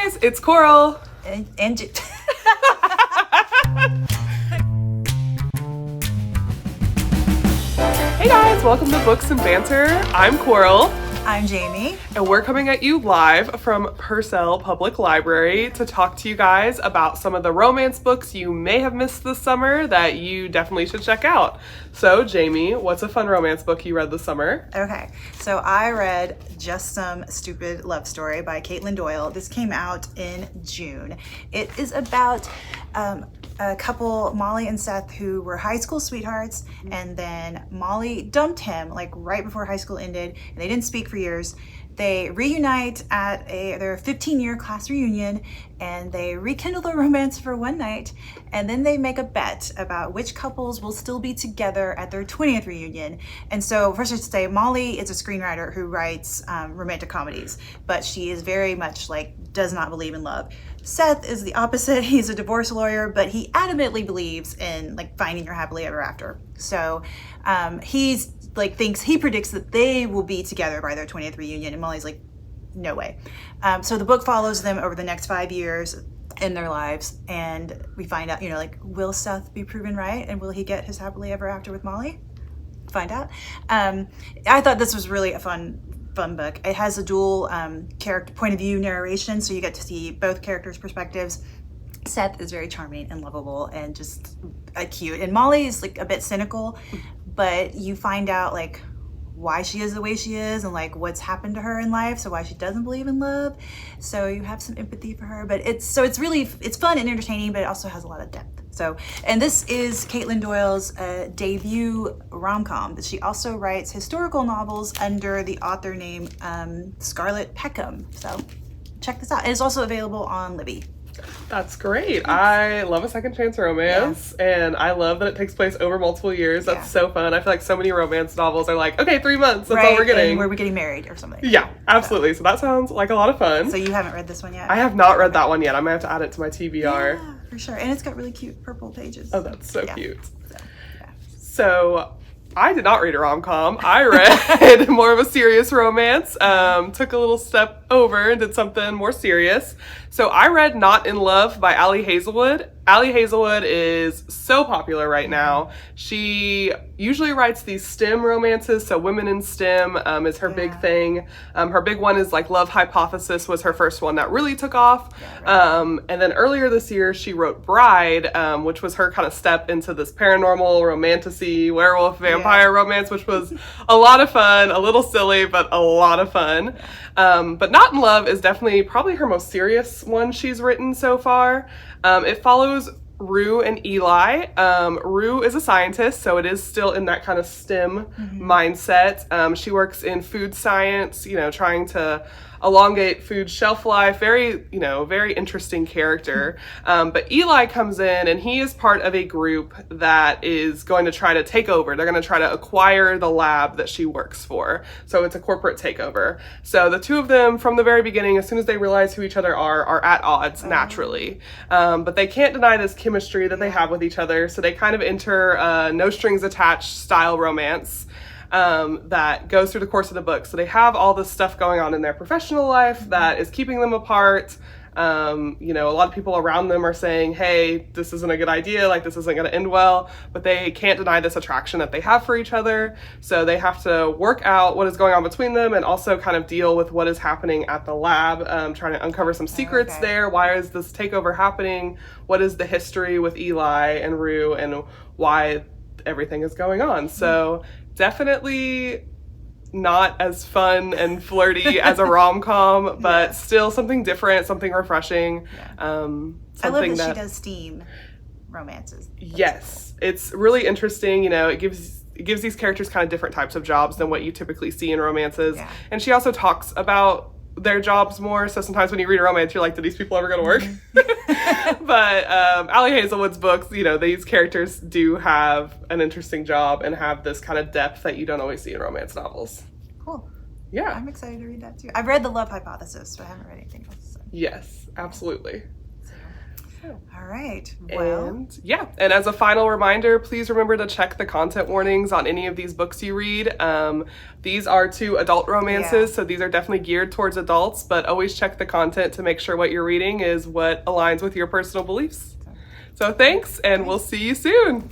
guys, it's Coral. And Hey guys, welcome to Books and Banter. I'm Coral. I'm Jamie. And we're coming at you live from Purcell Public Library to talk to you guys about some of the romance books you may have missed this summer that you definitely should check out. So, Jamie, what's a fun romance book you read this summer? Okay, so I read Just Some Stupid Love Story by Caitlin Doyle. This came out in June. It is about a couple, Molly and Seth, who were high school sweethearts, and then Molly dumped him like right before high school ended, and they didn't speak for years. They reunite at their 15-year class reunion, and they rekindle their romance for one night, and then they make a bet about which couples will still be together at their 20th reunion. And so, first I should say, Molly is a screenwriter who writes romantic comedies, but she is very much does not believe in love. Seth is the opposite. He's a divorce lawyer, but he adamantly believes in finding your happily ever after. So he's he predicts that they will be together by their 20th reunion, and Molly's like, no way. So the book follows them over the next 5 years in their lives, and we find out, will Seth be proven right, and will he get his happily ever after with Molly? Find out. I thought this was really a fun book. It has a dual character point of view narration, so you get to see both characters' perspectives. Seth is very charming and lovable and just cute, and Molly is a bit cynical, but you find out why she is the way she is and what's happened to her in life, so why she doesn't believe in love. So you have some empathy for her, but it's fun and entertaining, but it also has a lot of depth. So, and this is Caitlin Doyle's debut rom-com, but she also writes historical novels under the author name Scarlett Peckham. So check this out. And it's also available on Libby. That's great. I love a second chance romance, and I love that it takes place over multiple years. That's so fun. I feel like so many romance novels are okay, 3 months, that's all we're getting. And where we're getting married or something. Yeah, absolutely. So that sounds like a lot of fun. So you haven't read this one yet? I have not read that one yet. I'm going to have to add it to my TBR. Yeah, for sure. And it's got really cute purple pages. Oh, that's so cute. So. So I did not read a rom-com. I read more of a serious romance. Took a little step over and did something more serious. So I read Not in Love by Ali Hazelwood. Ali Hazelwood is so popular right now. She usually writes these STEM romances, so women in STEM is her big thing. Her big one is Love Hypothesis was her first one that really took off. And then earlier this year, she wrote Bride, which was her kind of step into this paranormal, romantasy, werewolf, vampire romance, which was a lot of fun, a little silly, but a lot of fun. But Not in Love is definitely probably her most serious one she's written so far. It follows Rue and Eli. Rue is a scientist, so it is still in that kind of STEM mindset. She works in food science, trying to elongate food shelf life. Very interesting character. But Eli comes in, and he is part of a group that is going to try to take over. They're going to try to acquire the lab that she works for. So it's a corporate takeover. So the two of them, from the very beginning, as soon as they realize who each other are at odds naturally. But they can't deny this chemistry that they have with each other. So they kind of enter no strings attached style romance. That goes through the course of the book. So they have all this stuff going on in their professional life that is keeping them apart. A lot of people around them are saying, hey, this isn't a good idea, this isn't going to end well, but they can't deny this attraction that they have for each other. So they have to work out what is going on between them and also kind of deal with what is happening at the lab, trying to uncover some secrets there. Why is this takeover happening? What is the history with Eli and Rue and why everything is going on? So definitely not as fun and flirty as a rom-com, but still something different, something refreshing. I love that she does STEAM romances. Yes, it's really interesting. It gives these characters kind of different types of jobs than what you typically see in romances. Yeah. And she also talks about their jobs more, so sometimes when you read a romance you're do these people ever go to work? But Ali Hazelwood's books, these characters do have an interesting job and have this kind of depth that you don't always see in romance novels. Cool. Yeah, I'm excited to read that too. I've read The Love Hypothesis, but I haven't read anything else. So. Yes, absolutely. All right. Well, And as a final reminder, please remember to check the content warnings on any of these books you read. These are 2 adult romances, so these are definitely geared towards adults, but always check the content to make sure what you're reading is what aligns with your personal beliefs. So thanks, and we'll see you soon.